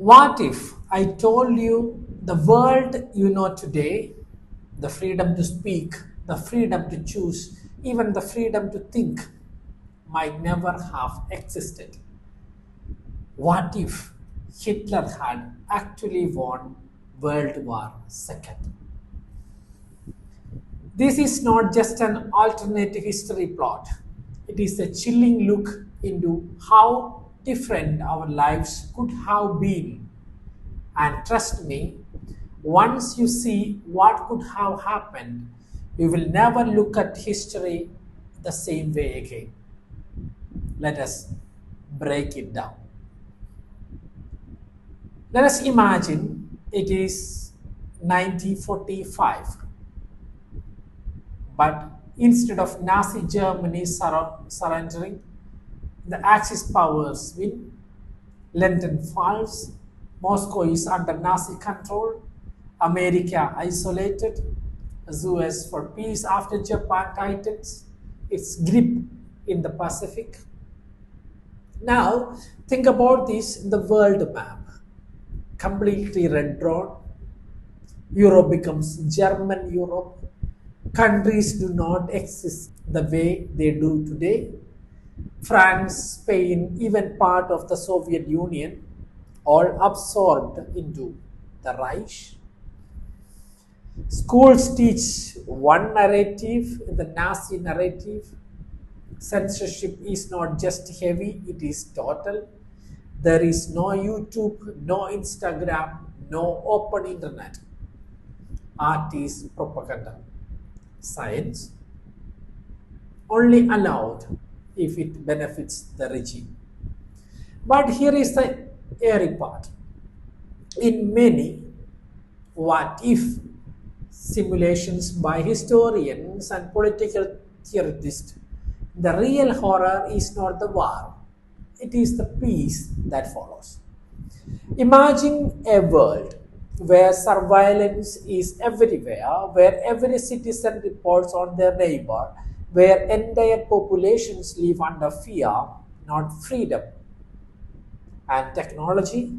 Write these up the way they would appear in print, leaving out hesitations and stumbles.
What if I told you the world you know today, the freedom to speak, the freedom to choose, even the freedom to think, might never have existed? What if Hitler had actually won World War II? This is not just an alternative history plot. It is a chilling look into how different our lives could have been. And trust me, once you see what could have happened, you will never look at history the same way again. Let us break it down. Let us imagine it is 1945, but instead of Nazi Germany surrendering, the Axis powers win, London falls, Moscow is under Nazi control, America isolated, US for peace after Japan tightens its grip in the Pacific. Now, think about this in the world map. Completely red drawn. Europe becomes German Europe. Countries do not exist the way they do today. France, Spain, even part of the Soviet Union, all absorbed into the Reich. Schools teach one narrative, the Nazi narrative. Censorship is not just heavy, it is total. There is no YouTube, no Instagram, no open internet. Art is propaganda. Science only allowed if it benefits the regime. But here is the airy part. In many what if simulations by historians and political theorists, the real horror is not the war, it is the peace that follows. Imagine a world where surveillance is everywhere, where every citizen reports on their neighbor, where entire populations live under fear, not freedom. And technology,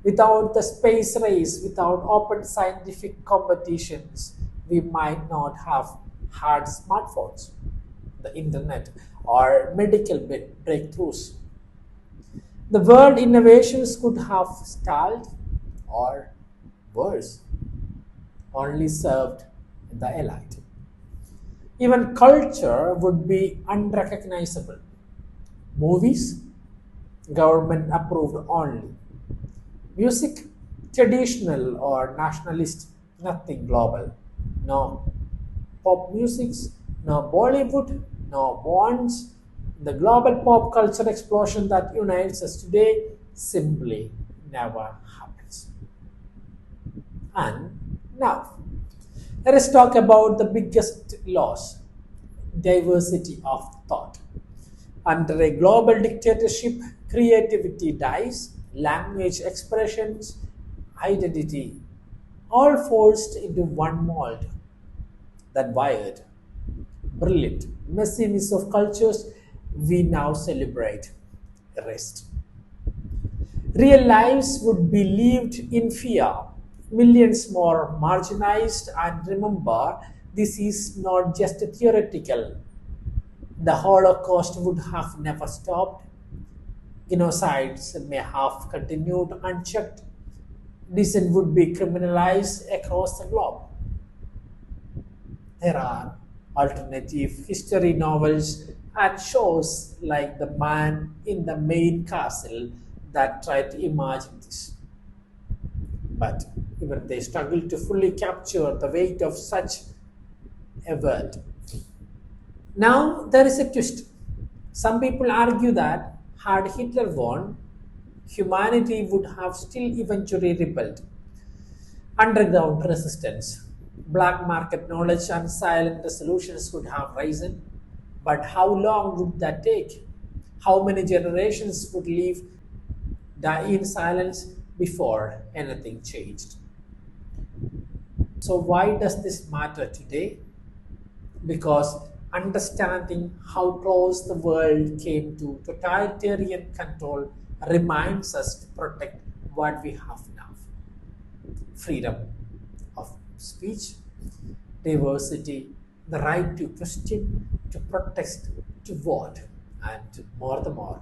without the space race, without open scientific competitions, we might not have had smartphones, the internet, or medical breakthroughs. The world innovations could have stalled, or worse, only served the elite. Even culture would be unrecognizable. Movies, government approved only. Music, traditional or nationalist, nothing global. No pop musics, no Bollywood, no Bonds. The global pop culture explosion that unites us today simply never happens. And now, let us talk about the biggest loss, diversity of thought. Under a global dictatorship, creativity dies, language expressions, identity, all forced into one mold. That wired, brilliant, messiness of cultures we now celebrate, erased. Real lives would be lived in fear, millions more marginalized, and remember, this is not just theoretical. The Holocaust would have never stopped. Genocides may have continued unchecked. Dissent would be criminalized across the globe. There are alternative history novels and shows like The Man in the Main Castle that try to imagine this. But even they struggle to fully capture the weight of such a world. Now there is a twist. Some people argue that had Hitler won, humanity would have still eventually rebelled. Underground resistance, black market knowledge, and silent resolutions could have risen. But how long would that take? How many generations would live, die in silence before anything changed? So, why does this matter today? Because understanding how close the world came to totalitarian control reminds us to protect what we have now: freedom of speech, diversity, the right to question, to protest, to vote, and more the more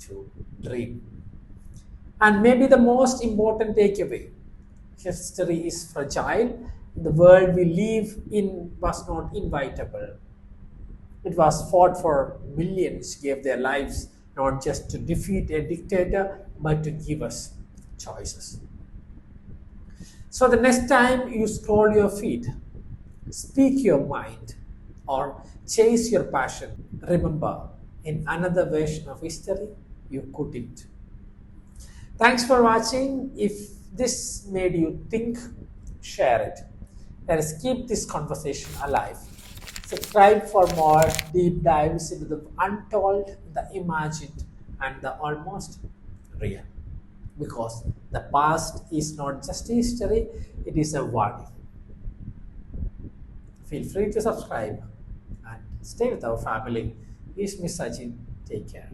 to dream. And maybe the most important takeaway: history is fragile. The world we live in was not inevitable. It was fought for. Millions gave their lives not just to defeat a dictator, but to give us choices. So the next time you scroll your feed, speak your mind, or chase your passion, remember, in another version of history, you couldn't. Thanks for watching. If this made you think, share it. Let us keep this conversation alive. Subscribe for more deep dives into the untold, the imagined, and the almost real. Because the past is not just history, it is a warning. Feel free to subscribe and stay with our family. This is Sajin. Take care.